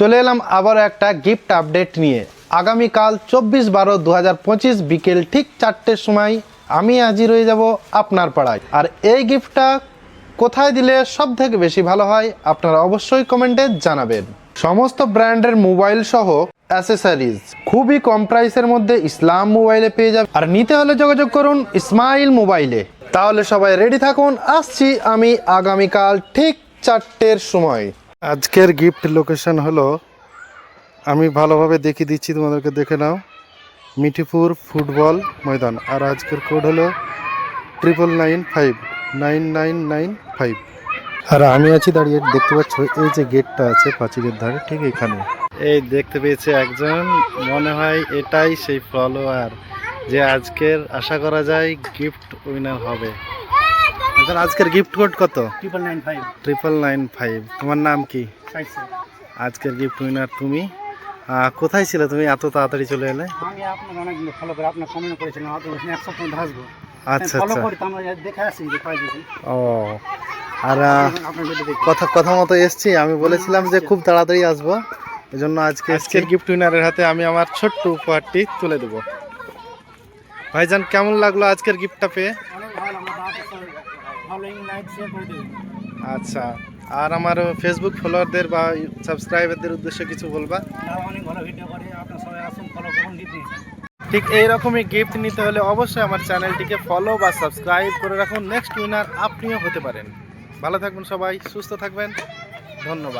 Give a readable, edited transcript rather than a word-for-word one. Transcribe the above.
চলে এলাম আবার একটা গিফট আপডেট নিয়ে। আগামীকাল 24/12/2025 বিকেল ঠিক 4টের সময় আমি হাজির হয়ে যাব আপনার পাড়ায়। আর এই গিফটটা কোথায় দিলে সব থেকে বেশি ভালো হয় আপনারা অবশ্যই কমেন্টে জানাবেন। সমস্ত ব্র্যান্ডের মোবাইল সহ অ্যাসেসরিজ খুবই কম প্রাইসের মধ্যে ইসলাম মোবাইলে পেয়ে যাবে। আর নিতে হলে যোগাযোগ করুন ইসমাইল মোবাইলে। তাহলে সবাই রেডি থাকুন, আসছি আমি আগামীকাল ঠিক 4টের সময়। আজকের গিফট লোকেশন হলো, আমি ভালোভাবে দেখিয়ে দিচ্ছি, তোমাদেরকে দেখে নাও, মিঠিপুর ফুটবল ময়দান। আর আজকের কোড হলো 9995 আর আমি আছি দাঁড়িয়ে, দেখতে পাচ্ছ এই যে গেটটা আছে পাঁচিলের ধারে ঠিক এখানে। এই দেখতে পেয়েছে একজন, মনে হয় এটাই সেই ফলোয়ার যে আজকের আশা করা যায় গিফট উইনার হবে। আজকের গিফট কোড কত? 9995। তোমার নাম কি? আজকের গিফট উইনার তুমি। কোথায় ছিলে তুমি, এত তাড়াতাড়ি চলে এলে? আমি আপনার অনেকগুলো ফলো করে আপনার কমেন্ট করেছিলাম, হয়তো এক সপ্তাহ আসবো। আচ্ছা ফলো আচ্ছা। করি তো আমরা দেখে আসি যে পাই দিছি। ও, আর কথা মতো এসছি। আমি বলেছিলাম যে খুব তাড়াতাড়ি আসবো, এজন্য আজকের গিফট উইনারের হাতে আমি আমার ছোট্ট উপহারটি তুলে দেবো। ভাইজান, কেমন লাগলো আজকের গিফটটা পেয়ে? অনেক ভালো, আমরা ফলোইং লাইক শেয়ার করে দেব। আচ্ছা, আর আমার ফেসবুক ফলোয়ারদের বা সাবস্ক্রাইবারদের উদ্দেশ্যে কিছু বলবা? তারা অনেক ভালো ভিডিও করে, আপনার সবাই আসুন, ফলো করুন, গিফট নিন। ঠিক এইরকমই গিফট নিতে হলে অবশ্যই আমার চ্যানেলটিকে ফলো বা সাবস্ক্রাইব করে রাখুন। নেক্সট উইনার আপনিও হতে পারেন। ভালো থাকবেন সবাই, সুস্থ থাকবেন, ধন্যবাদ।